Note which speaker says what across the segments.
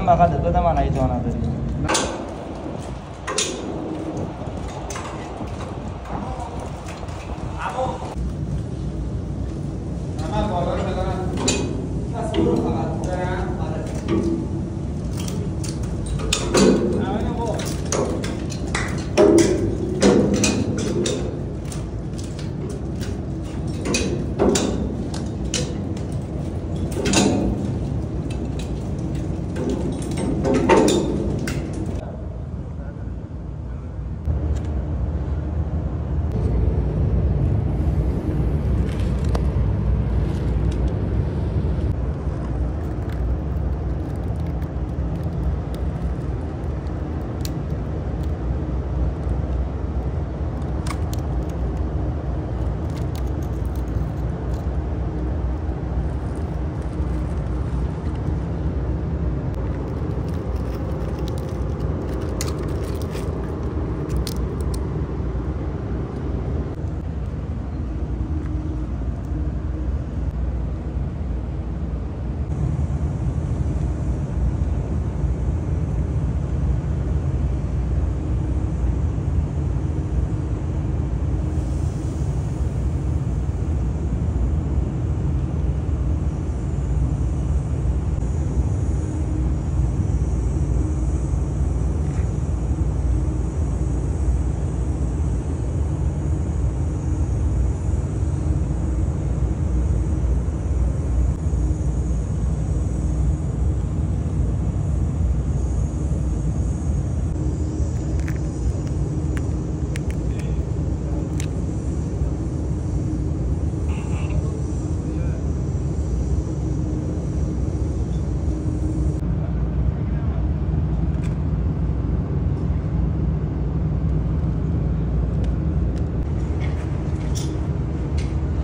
Speaker 1: هم بغلت بده من اگه جا نداری.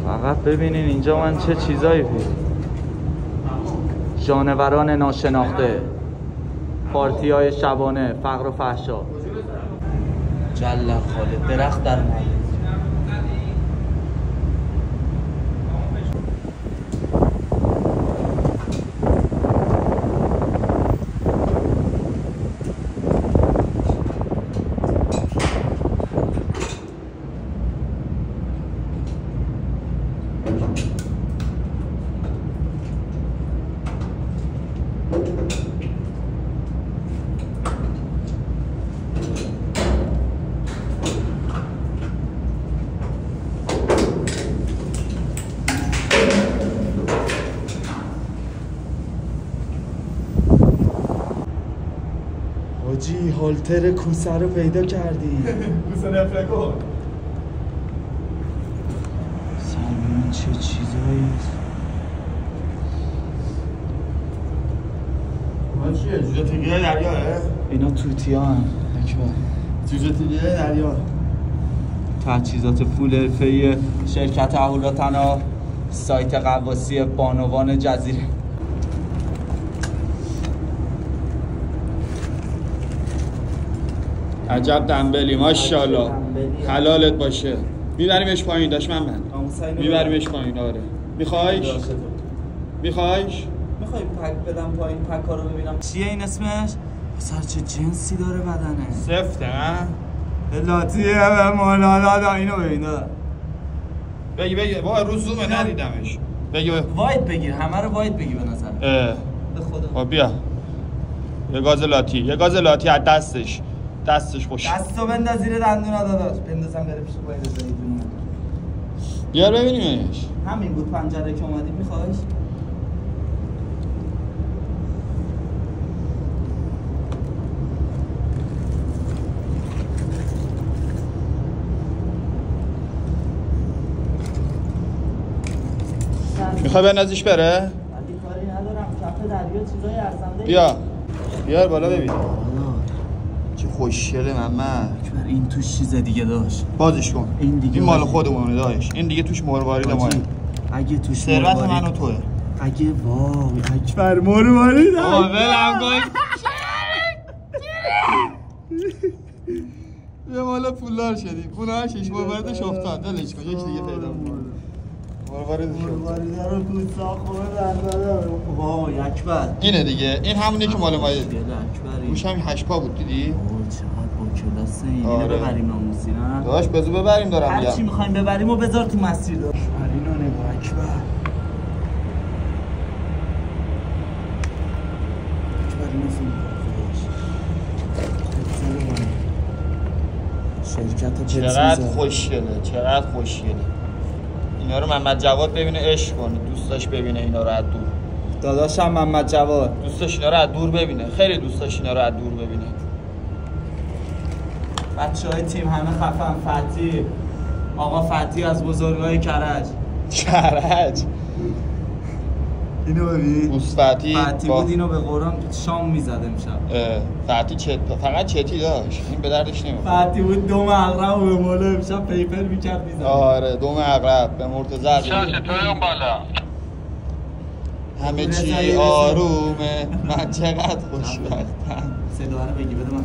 Speaker 1: فقط ببینین اینجا من چه چیزایی جانوران ناشناخته، پارتی‌های شبانه، فقر و فحشا. جل خالد درخت در مال.
Speaker 2: حاجی هالتر کوسه رو پیدا کردی.
Speaker 3: کوسه نفره کن.
Speaker 2: سلمان چه چیزایی
Speaker 3: ما چیه؟ جوجه تیگه دریاه؟
Speaker 2: اینا توتیا هم اکبر.
Speaker 3: جوجه تیگه دریا.
Speaker 2: تجهیزات فول حرفه‌ای شرکت اهوراتنا، سایت غواصی بانوان جزیره.
Speaker 3: عجب دنبلی ماشاءالله. حلالت باشه. میبریمش پایین داش محمد. میبریمش پایین. آره. میخوایش؟ میخوایش؟
Speaker 2: میخوای پک بدم پایین پکا رو ببینم چیه این اسمش؟ پسر چه جنسی داره بدنه؟
Speaker 3: سفته نه؟
Speaker 2: لاتیه به مولانا اینو ببین.
Speaker 3: بگی وای رو زومه ندیدمش. بگی
Speaker 2: واید بگیر، همه رو واید بگی به نظر.
Speaker 3: به خدا. بیا. یه گاز لاتی از دستش باشه.
Speaker 2: دستو بنداز زیر دندونا داداش. بندازم بره پیش باید زیدون.
Speaker 3: بیار ببینیمش.
Speaker 2: همین بود پنجره که اومدیم میخوایش؟
Speaker 3: میخوای بندازیش بره؟
Speaker 2: ولی کاری ندارم کف دریا چیزای ارزنده.
Speaker 3: بیار بالا ببین. چه خوشگله محمد.
Speaker 2: این توش چیز دیگه داشت.
Speaker 3: بازش کن. این مال خودمونه داشت. این دیگه توش مروارید ماه.
Speaker 2: اگه توش
Speaker 3: ثروت من و توه.
Speaker 2: اگه وای اکبر مروارید.
Speaker 3: آقا ولم کن. یه مالا پولدار شدیم. پولش شش مروردش افتاد. ولش کن. یکی دیگه پیدا کن.
Speaker 2: مرواری داره کوسا خوبه داره. وای اکبر
Speaker 3: اینه دیگه، این همونی که مال مایه
Speaker 2: اکبری
Speaker 3: گوش همین 8 پا بود دیدی؟
Speaker 2: چقدر با کلاسه این. اینو ببریم ناموسی نه؟
Speaker 3: داداش بذار ببریم دارم میگم.
Speaker 2: هر چی می‌خوایم ببریم و بذار تو مسیر دار. اینو نگاه اکبر. اکبر اینو فیلم شرکت
Speaker 3: چقدر خوشگله، چقدر خوشگله. اینا رو محمد جواد ببینه عشق کنه، دوست داشت ببینه اینا رو از دور.
Speaker 2: داداشم محمد جواد
Speaker 3: دوست داشت اینا رو از دور ببینه، خیلی دوست داشت اینا رو از دور ببینه.
Speaker 2: بچه‌های تیم همه خفن. فتی آقا فتی از بزرگای کرج. اینو ببین
Speaker 3: موسفتی
Speaker 2: بود اینو به قرآن شام میزد امشب.
Speaker 3: فتی فقط چتی داشت، این به دردش نمیخورد.
Speaker 2: فتی بود دوم عقرب و به مولا امشب پیپر میکرد میزد.
Speaker 3: آره دوم عقرب به مرتضی
Speaker 4: چطوری اون بالا؟
Speaker 3: همه چی آرومه، من چقدر خوشبختم.
Speaker 2: صدا رو بگی، بده من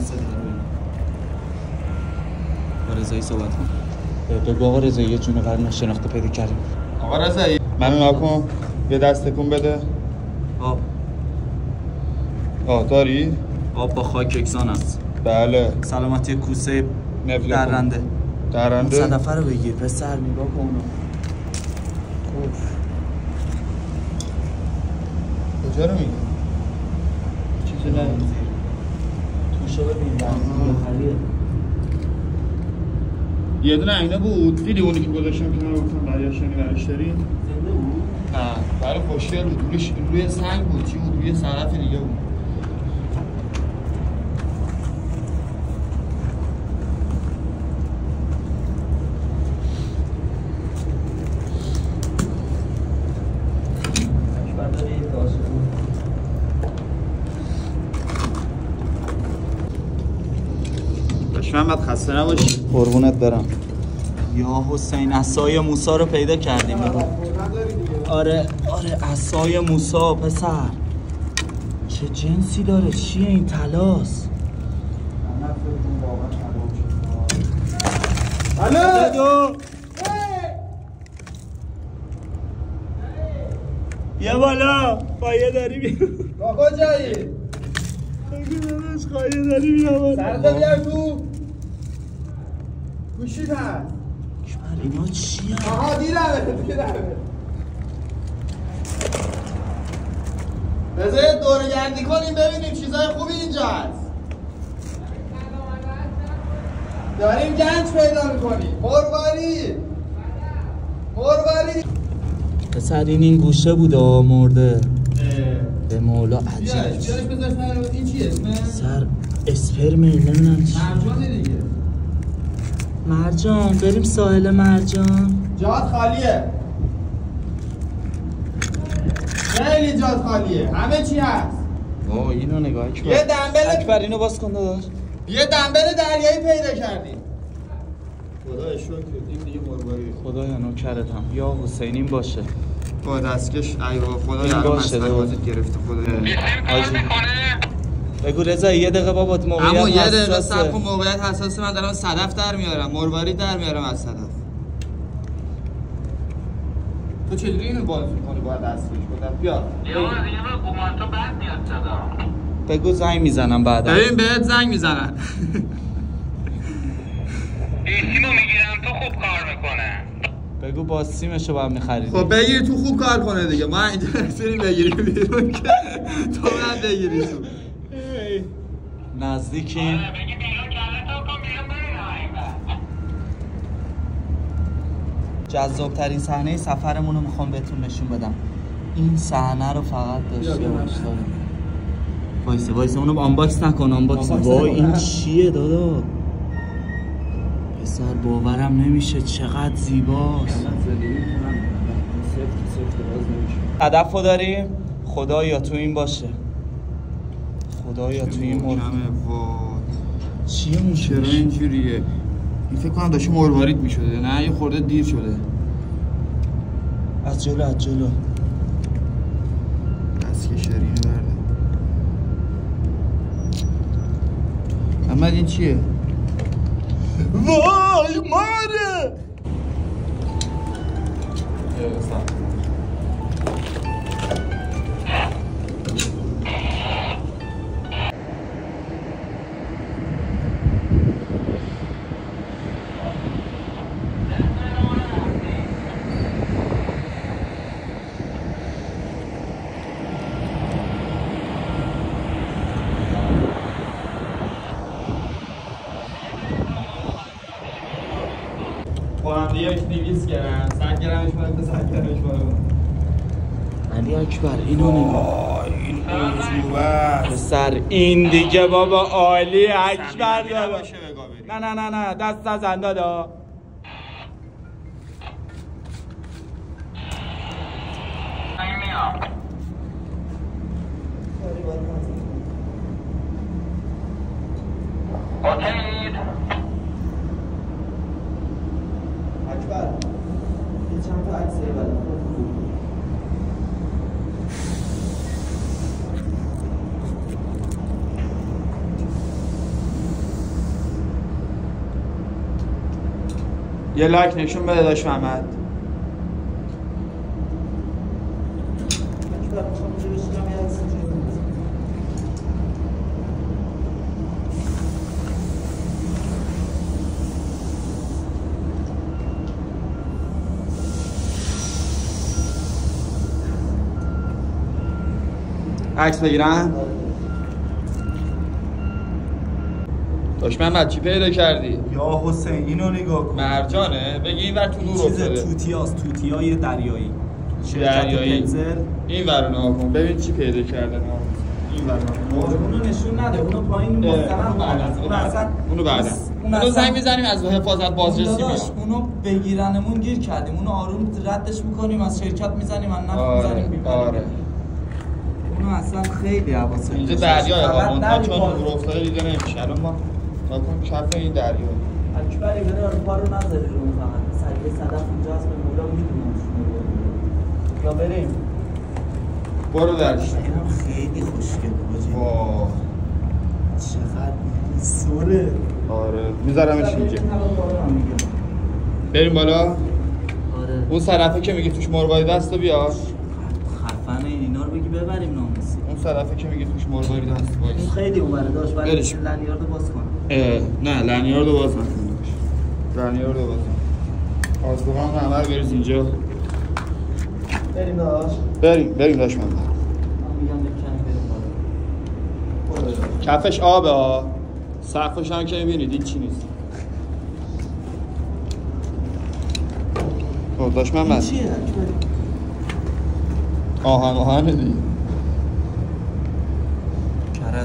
Speaker 2: صدا رو بگی. با رضایی صحبت کن. بگو آقا رضایی یه جون قرن شناخته پیدا کردیم.
Speaker 3: آقا رضایی منو نکن، یه دست تکون بده. داری؟
Speaker 2: آب با خاک یکسان است.
Speaker 3: بله.
Speaker 2: سلامتی کوسه درنده.
Speaker 3: اون
Speaker 2: صدفه رو بگیر پسر، نگاه کن اونو.
Speaker 3: کجا رو میگی؟ چیزی نه
Speaker 2: توشو ببین خریه.
Speaker 3: یه دونه اینه بود، دیدی اونی که گذاشتم کنار گفتم بریاشانی برش داریم؟
Speaker 2: زنده بود؟
Speaker 3: نه برای خوشگل بود، روی سنگ بود، چی بود؟ روی صرف دیگه بود. محمد خسته نباشی.
Speaker 2: قربونت برم. یا حسین عصای موسی رو پیدا کردیم. آره عصای موسی پسر. چه جنسی داره؟ چیه این؟ طلاست. الو بیا بالا، پایه داری بیا.
Speaker 3: کجایی؟
Speaker 2: بگو داداش خواهیه داری بیا بالا.
Speaker 3: سرده بیا تو گوشید هست.
Speaker 2: اینا چی هست؟
Speaker 3: آها دیرمه. بذارید دوره گردی کنیم ببینیم چیزای خوبی اینجا هست. داریم گنج پیدا میکنیم. مرواری
Speaker 2: پسر این گوشه بود مرده. به مولا عجیب.
Speaker 3: چیزاش بذارش این چی اسمه؟
Speaker 2: سر اسپرمه نمیدونم چی.
Speaker 3: مرجانه دیگه.
Speaker 2: مرجان بریم ساحل مرجان.
Speaker 3: جاد خالیه. خیلی جاد خالیه. همه چی هست.
Speaker 2: اینو نگاه کن.
Speaker 3: یه دنبل
Speaker 2: اکبر اینو باز کن داداش.
Speaker 3: یه دنبل دریایی پیدا کردیم. خدای شکر این دیگه مرواری.
Speaker 2: خدایا نوکرتم. یا حسین این باشه.
Speaker 3: با دستکش ایوا خدا
Speaker 2: این باشه
Speaker 3: بازیت گرفته خدا.
Speaker 2: بگو رضا یه دقیقه بابا موقعیت
Speaker 3: اما یه دقیقه
Speaker 2: حساسه.
Speaker 3: صبر کن، موقعیت حساسه. من دارم صدف در میارم، مرواری در میارم از صدف. تو چجوری اینو باز می‌کنی با دستش؟ بیا.
Speaker 4: یه گومانتو بعد میاد صدا.
Speaker 2: بگو زنگ میزنم بعدا.
Speaker 3: ببین بهت زنگ میزنن.
Speaker 4: سیمو میگیرم تو خوب کار میکنه.
Speaker 2: بگو با سیمشو با هم می‌خریدی.
Speaker 3: خب بگیری تو خوب کار کنه دیگه. ما اینجا نمی‌تونیم بگیریم بیرون که تو من بگیری تو.
Speaker 2: نزدیکیم.
Speaker 4: بگی بیرون کلتو کن بیرون بریم.
Speaker 2: جذاب‌ترین صحنه سفرمون رو میخوام بهتون نشون بدم. این صحنه رو فقط داشته باشید. وایسه اونو آنباکس نکن. وای این چیه دادا؟ پسر باورم نمیشه چقدر زیباست. هدفو داریم. خدایا تو این باشه. خدایا تو این چیه اون؟
Speaker 3: چرا اینجوریه؟ این فکر کنم داشته مرواریت میشده. نه یه خورده دیر شده.
Speaker 2: از جلو
Speaker 3: دست که شرینه برده. محمد این چیه؟
Speaker 2: وای ماره.
Speaker 3: با هم دیگه 200 گرم 100 گرمش باید تا 100 گرمش باید
Speaker 2: علی اکبر اینو نگاه
Speaker 3: این عجوبه
Speaker 2: سر این دیگه بابا عالی اکبر دادا
Speaker 3: باشه بگاه بریم
Speaker 2: نه دست نزن دادا
Speaker 4: اوکیید
Speaker 2: اکبر یه چند تا عکس بده
Speaker 3: یه لایک نشون بده داش محمد عکس بگیرم داش محمد چی پیدا کردی؟
Speaker 2: یا حسین اینو نگاه کن
Speaker 3: مرجانه؟ بگی این ور تو نور
Speaker 2: چیز
Speaker 3: افتاده
Speaker 2: توتیاست توتیای دریایی
Speaker 3: دریایی
Speaker 2: پنزل
Speaker 3: این ور نگاه کن ببین چی پیدا کردن این ور نگاه کن
Speaker 2: اونو نشون نده اونو پایین مستند
Speaker 3: اونو بعدا اونو زنگ میزنیم از حفاظت بازرسی میاد
Speaker 2: اونو بگیرنمون گیر کردیم اونو آروم ردش میکنیم از شرکت میزنیم از نفت میزنیم بیکار
Speaker 3: آره
Speaker 2: اونو اصلا خیلی حواسه
Speaker 3: اینجا دریای هامون تا چون نور افتاده دیده نمیشه الان ما نکن کف این دریا
Speaker 2: اکبری بره رو پا رو نذاری رو فقط سریع صدف اونجا هست به مولا میدونم یا بریم
Speaker 3: برو درش
Speaker 2: اینم خیلی خوشگل باجی
Speaker 3: واه
Speaker 2: چقدر سوره
Speaker 3: آره میذارمش اینجا بریم بالا
Speaker 2: آره
Speaker 3: اون طرفه که میگه توش مرغای دستو بیا
Speaker 2: خفنه اینا رو بگی ببریم ناموسی
Speaker 3: اون طرفه که میگه توش مرغای دست
Speaker 2: اون
Speaker 3: وایس
Speaker 2: خیلی اومده داشت ولی
Speaker 3: برش.
Speaker 2: لنیاردو باز کن
Speaker 3: نه لنیاردو باز نکن لنیاردو باز نکن آسوغان همه رو بریز اینجا
Speaker 2: بریم داشت
Speaker 3: بریم داشت من
Speaker 2: من میگم بکنی بریم بالا
Speaker 3: کفش آبه ها سقفش هم که میبینید هیچ چی نیست خب داشت من
Speaker 2: این چیه؟
Speaker 3: آهنه دیگه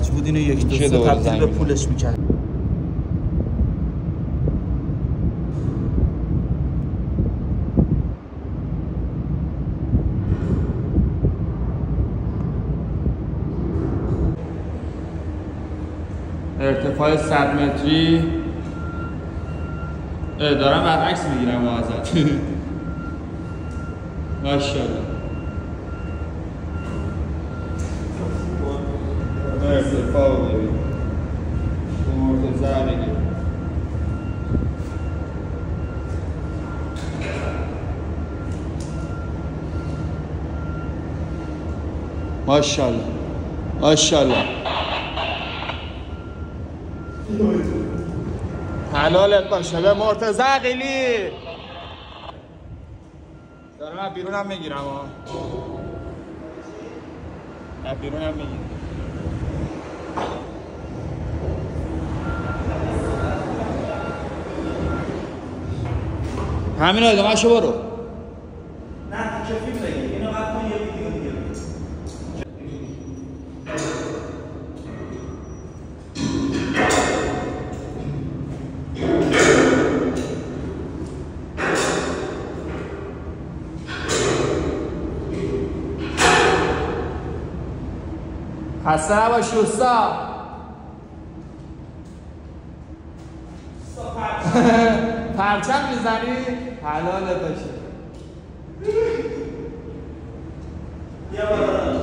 Speaker 2: کرج بود اینو یک
Speaker 3: چه
Speaker 2: دو
Speaker 3: دوباره
Speaker 2: تبدیل
Speaker 3: زنگ
Speaker 2: به
Speaker 3: می‌زنه؟
Speaker 2: پولش میکرد
Speaker 3: ارتفاع 100 متری دارم بعد عکس میگیرم ازت ماشاءالله ارتفاع رو ببین مرتضی دیگه ماشاءالله حلالت باشه به مرتضی قیلی دارم از بیرونم میگیرم از بیرونم میگیرم همین رو ادامه شو برو
Speaker 2: نه چه فیلم بگیر اینو قد کن یه ویدیو دیگه
Speaker 3: خسته نباشی اوستا پرچم میزنی؟ حلالت باشه
Speaker 2: بیا بالا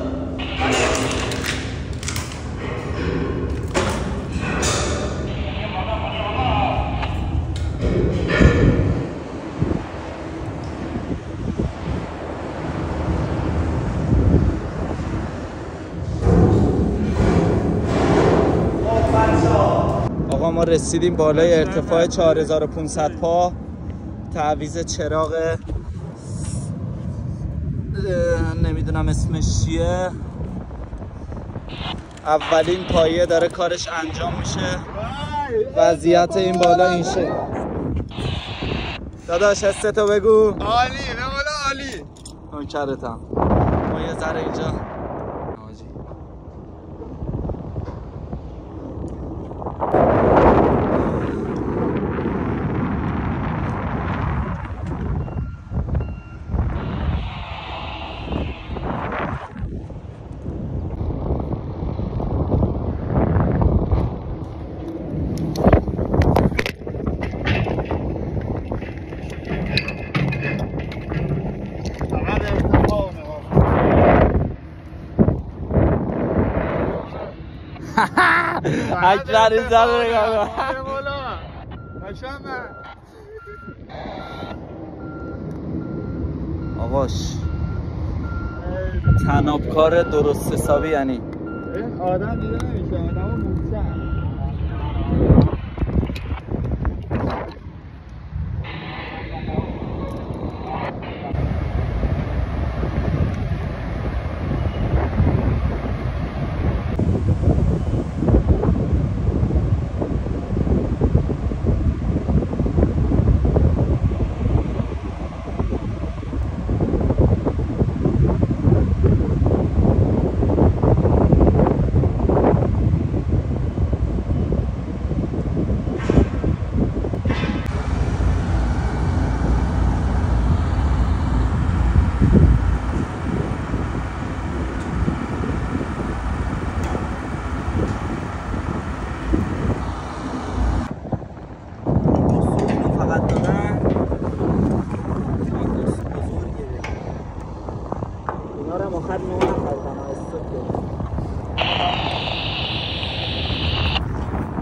Speaker 2: ما رسیدیم بالای ارتفاع 4500 پا. تعویض چراغ نمیدونم اسمش چیه. اولین پایه داره کارش انجام میشه. وضعیت این بالا این شکل. داداش حستو بگو.
Speaker 3: عالی، به مولا عالی.
Speaker 2: نوکرتم. ما یه ذره اینجا اکبر اینجا رو بگم آقاش تنابکار درست حسابی. یعنی
Speaker 3: آدم دیده نمیشه، آدم موسن.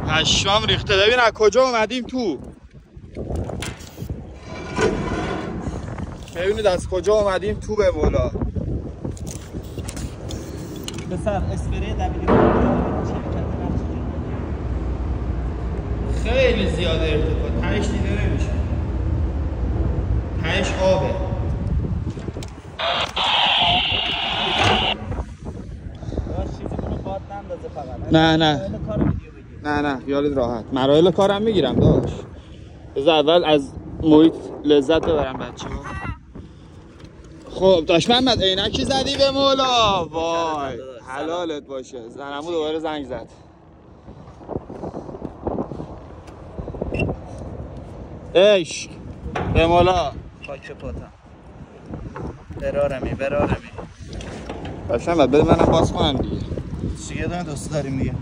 Speaker 3: پشمام ریخته. ببین از کجا اومدیم تو. ببینید از کجا اومدیم تو به مولا.
Speaker 2: پسر اسپری
Speaker 3: خیلی زیاده ارتفاع. تهش دیده نمیشه. تهش آبه. نه یالت راحت. مراحل کارم میگیرم داش. بذار اول از محیط لذت ببرم بچه‌ها. خب داش محمد عینکی زدی به مولا. وای حلالت باشه. زنمو دوباره زنگ زد. عشق به مولا.
Speaker 2: خاک پاتم. برارمی.
Speaker 3: داش محمد بده منم باز کنم دیگه.
Speaker 2: چیه دارم دوست داری میگه.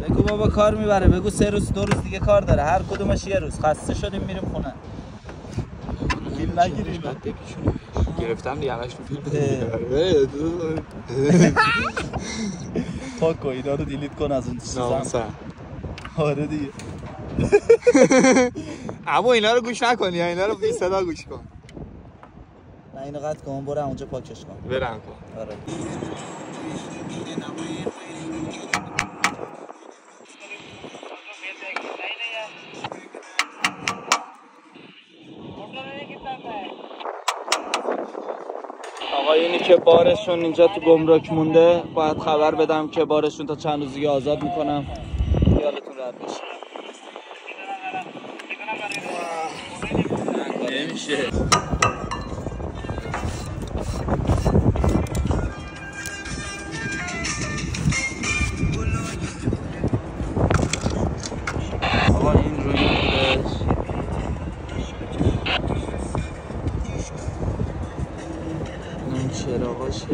Speaker 2: بگو بابا کار میبره. بگو 3 روز 2 روز دیگه کار داره. هر کدومش یه روز. خسته شدیم میریم خونه. فیلم نگیریم.
Speaker 3: گرفتم دیگه همش تو فیلم.
Speaker 2: پاک کن اینا رو دیلیت کن از اون چیزا. آره دیگه.
Speaker 3: اما اینا رو گوش نکنی. اینا رو بی صدا گوش کن.
Speaker 2: نه اینو قطع کن. برو اونجا پاکش کن.
Speaker 3: برم کن.
Speaker 2: آره. آقا اینی که بارشون اینجا تو گمرک مونده باید خبر بدم که بارشون تا چند روز دیگه آزاد میکنم. خیالتون راحت باشه. نمیشه. آقا این روی بودش. این چراغاشه.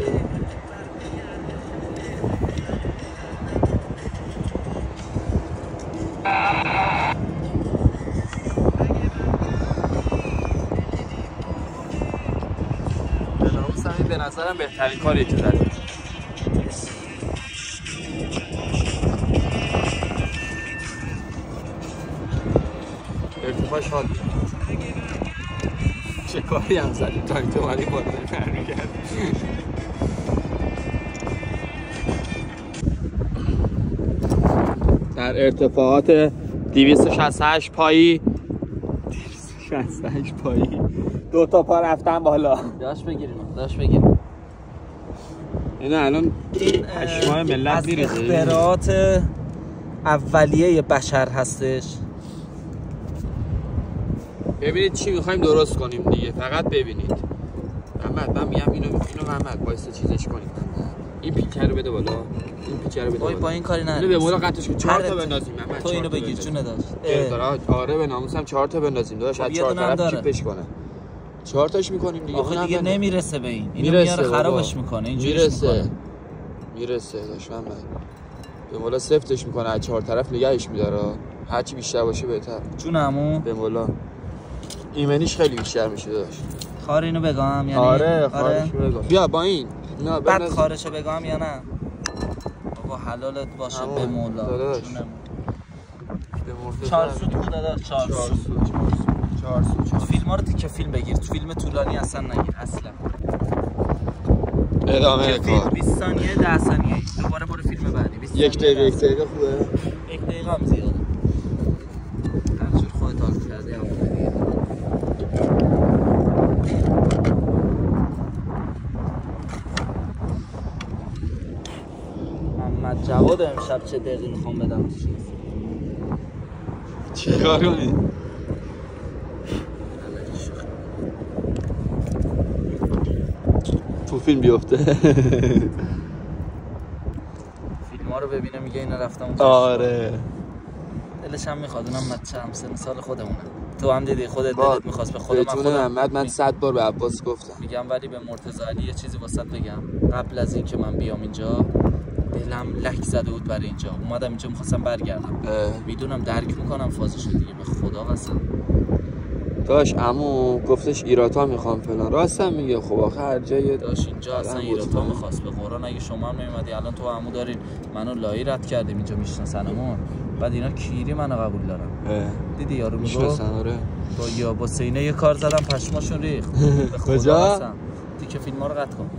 Speaker 2: به نظرم بهترین کاریه که زدید.
Speaker 3: ارتفاعش حال چه کاری هم زدید تا این تو ولی بالا برمیگرد. در در ارتفاعات 268 پایی 268 پایی 2 تا پا رفتن بالا.
Speaker 2: داش بگیریم
Speaker 3: اینا الان پشمای ملت
Speaker 2: از
Speaker 3: میریزه.
Speaker 2: اختراعات اولیه بشر هستش.
Speaker 3: ببینید چی میخوایم درست کنیم دیگه، فقط ببینید. محمد من میگم اینو محمد باعث چیزش کنیم. این پیکر رو بده بالا، این پیکر رو بده بالا.
Speaker 2: با این کاری نه.
Speaker 3: اینو به مولا قطعش کن. 4 تا بندازیم محمد.
Speaker 2: تو اینو بگیر جون داشت.
Speaker 3: آره به ناموسم 4 تا بندازیم داداش، از 4 طرف چیپش کنه. 4 تاش میکنیم دیگه.
Speaker 2: آخه دیگه نمیرسه به این. اینو میاره خرابش میکنه. اینجوریش
Speaker 3: میرسه داش محمد. به مولا سفتش میکنه، از 4 طرف نگهش میداره. هر چی بیشتر باشه بهتر.
Speaker 2: جون عمو.
Speaker 3: به مولا ایمنیش خیلی بیشتر میشه داش.
Speaker 2: خار اینو بگم یعنی
Speaker 3: آره خارش بگم. بیا با این. نه
Speaker 2: بعد خارشو بگم یا نه؟ بابا حلالت باشه به مولا. جونم.
Speaker 3: به مرتضی
Speaker 2: 4 سوت بود داداش. 4 سوت. فیلم‌ها رو تیکه فیلم بگیر. تو فیلم طولانی اصلا نگیر اصلا.
Speaker 3: ادامه کار.
Speaker 2: 20 ثانیه 10 ثانیه. دوباره برو فیلم بعدی.
Speaker 3: 1 دقیقه خوبه.
Speaker 2: 1 دقیقه هم زیاده. هر جور خودت حال کرده. محمد جواد امشب چه دقیقی میخوام بدم
Speaker 3: چه کار کنی؟ تو فیلم بیفته.
Speaker 2: فیلم ها رو ببینه میگه اینا رفتم.
Speaker 3: آره
Speaker 2: دلش هم میخواد. اونم مچه همسن سال خودمونه. تو هم دیدی خودت دلت میخواست به خودم.
Speaker 3: من 100 بار به عباس گفتم
Speaker 2: میگم، ولی به مرتضی علی یه چیزی واسط بگم. قبل از این که من بیام اینجا دلم لک زده بود برای اینجا. اومدم اینجا میخواستم برگردم. میدونم درک میکنم فازشو دیگه، به خدا قسم.
Speaker 3: داش عمو گفتش ایراتا میخوام فلان، راستم میگه. خب آخه هر جای
Speaker 2: داش اینجا اصلا ایراتا میخواست. به قرآن اگه شما هم نمیمدی الان تو عمو دارین منو لایی رد کردیم اینجا میشناسنمون. بعد اینا کیری منو قبول دارن. دیدی یارو میگه
Speaker 3: آره
Speaker 2: با سینه یه کار زدم پشماشون ریخت.
Speaker 3: کجا؟
Speaker 2: دیگه فیلم‌ها رو قطع کن.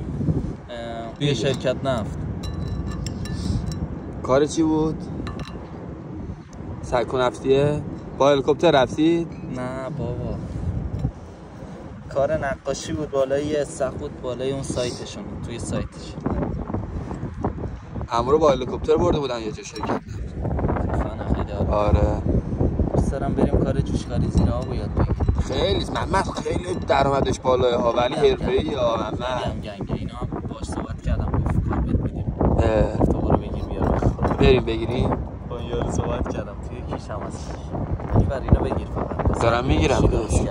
Speaker 2: یه شرکت نفت.
Speaker 3: کار چی بود؟ سرکو نفتیه؟ با هلیکوپتر رفتید؟
Speaker 2: نه بابا، کار نقاشی بود بالای یه سقوط بالای اون سایتشون، توی سایتش.
Speaker 3: عمو رو با هلیکوپتر برده بودن یه جا شرکت نفت. آره
Speaker 2: دوست دارم بریم کار جوشکاری زیر آب یاد بگیریم.
Speaker 3: خیلی محمد خیلی درآمدش بالاه ها، ولی حرفه‌ای ها محمد.
Speaker 2: گنگه اینا هم باهاش صحبت کردم، گفت کار بهت میدیم. تو برو بگیر بیار.
Speaker 3: بریم بگیریم.
Speaker 2: با یارو صحبت کردم توی کیشم هست. ببر اینو بگیر فقط.
Speaker 3: دارم میگیرم دوست.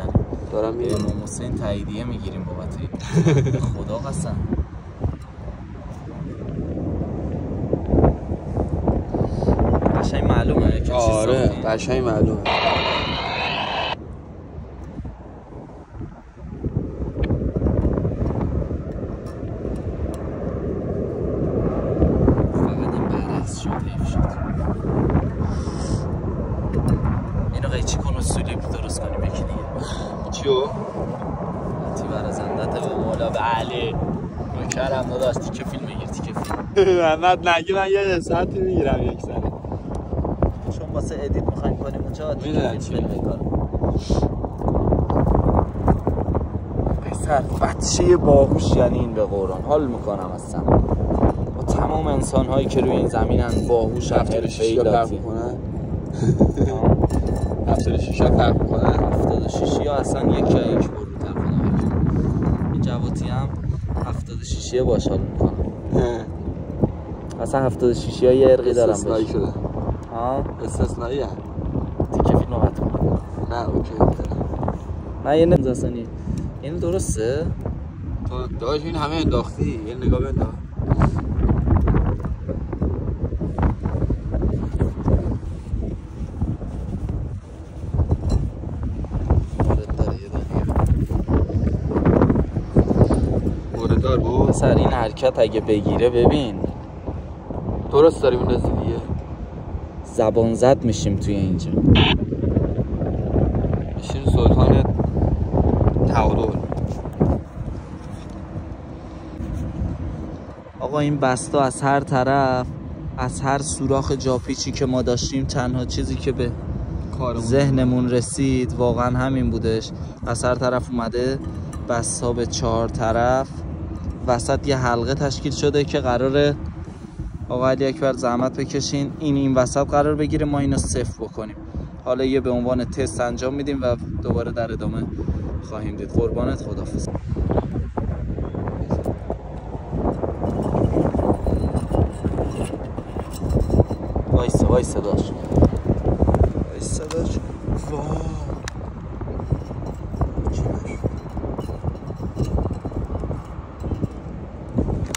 Speaker 3: دارم میگیرم.
Speaker 2: امام حسین تاییدیه میگیریم بابت به خدا قسم. قشنگ معلومه که
Speaker 3: آره قشنگ معلومه.
Speaker 2: فقط این برعکس شد، حیف شد. اینو قیچی کن و سولی درست کنیم یکی دیگه.
Speaker 3: چیو؟
Speaker 2: تی برازندت به مولا به علی نوکرم داداش. تیکه فیلم بگیر تیکه فیلم.
Speaker 3: محمد نگی من یه ساعتی میگیرم یک سنه،
Speaker 2: چون واسه ادیت میخوایم کنیم اونجا
Speaker 3: میدونم چی
Speaker 2: پسر بچه باهوش یعنی این. به قرآن حال میکنم اصلا با تمام انسان هایی که روی این زمینن باهوش حرفه‌ای
Speaker 3: فرق میکنن. 76 فرق میکنن.
Speaker 2: 76 یا اصلا یک یا یک بروتر خدا. این جواتی هم 76 باش حال میکنم. اصلا 76 ها یه ارقی دارم
Speaker 3: استثنایی شده. استثنایی هم
Speaker 2: تیکه فیلم قطع کن.
Speaker 3: نه اوکی
Speaker 2: نه یه نمز اصلا این درسته؟
Speaker 3: تو داشت این همه انداختی یه نگاه بنداخت. مورددار بود
Speaker 2: سر این حرکت اگه بگیره ببین
Speaker 3: درست داری میندازی دیگه.
Speaker 2: زبان زد میشیم توی اینجا.
Speaker 3: میشیم سلطان تعادل.
Speaker 2: آقا این بستا از هر طرف از هر سوراخ جاپیچی که ما داشتیم تنها چیزی که به ذهنمون رسید واقعا همین بودش. از هر طرف اومده بسا به 4 طرف، وسط یه حلقه تشکیل شده که قراره آقا علی اکبر زحمت بکشین این وسط قرار بگیره، ما اینو صفر بکنیم. حالا یه به عنوان تست انجام میدیم و دوباره در ادامه خواهیم دید. قربانت، خداحافظ. وایسا داشت واو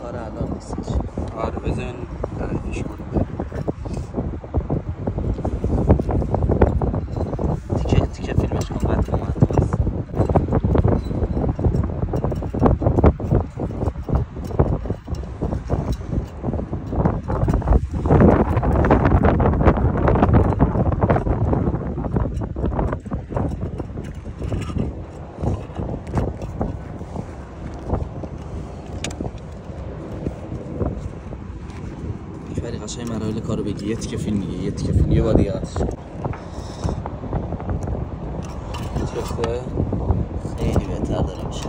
Speaker 2: آره الان نیستش.
Speaker 3: آره بزن درش کنیم
Speaker 2: تیکه فیلمش کن قطع اومد. قشنگ مراحل کارو بگی. یه تیکه فیلم میگه، یه تیکه فیلم، یه بار دیگه هست. چفته خیلی بهتر داره میشه.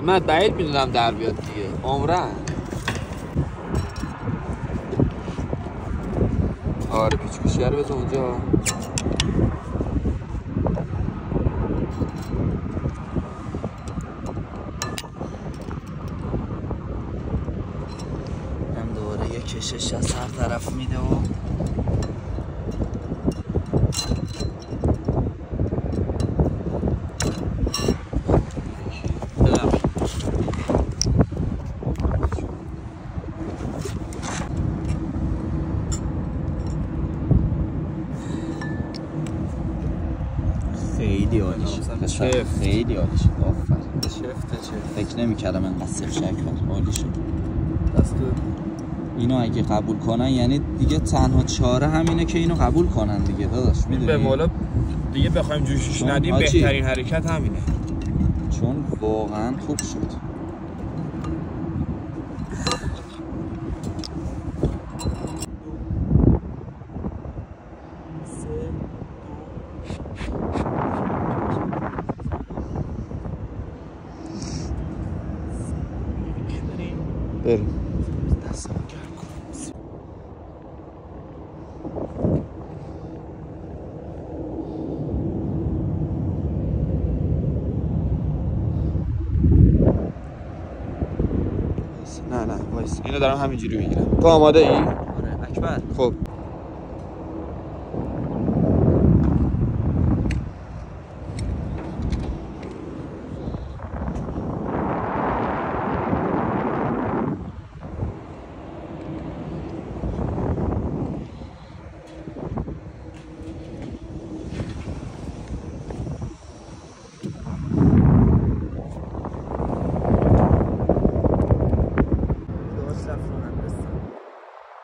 Speaker 3: من بعید میدونم در بیاد دیگه عمرن. آره پیچ رو بزن اونجا.
Speaker 2: هم دوباره یه کشش از هر طرف میده و خیلی عالی شد. خیلی عالی شد. آفرین. فکر نمی‌کردم انقدر صفر شک عالی شد. اینو اگه قبول کنن یعنی دیگه تنها چاره همینه که اینو قبول کنن دیگه داداش. میدونی
Speaker 3: به مولا دیگه بخوایم جوشش ندیم بهترین حرکت همینه،
Speaker 2: چون واقعا خوب شد.
Speaker 3: بریم
Speaker 2: دستمو گرم کن.
Speaker 3: نه وایس اینو دارم همینجوری میگیرم. تو آماده ای؟
Speaker 2: آره اکبر.
Speaker 3: خب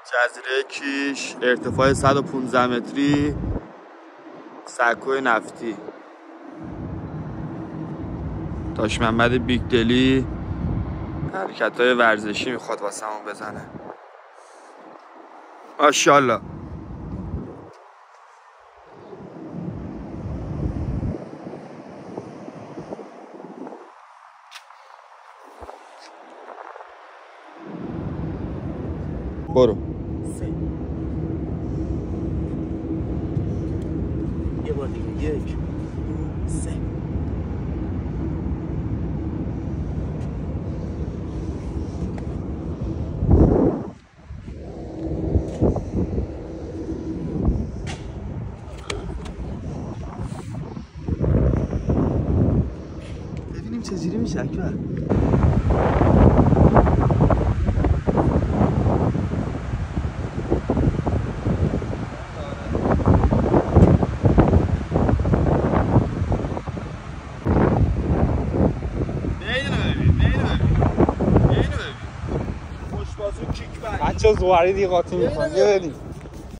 Speaker 3: جزیره کیش، ارتفاع 115 متری، سکوی نفتی. داش محمد بیگدلی حرکت‌های ورزشی میخواد واسمون بزنه. ماشاءالله. برو.
Speaker 2: یه بار دیگه. 1 2 3. ببینیم چجوری میشه اکبر.
Speaker 3: بچه زواری دیگه قاطی میکنم.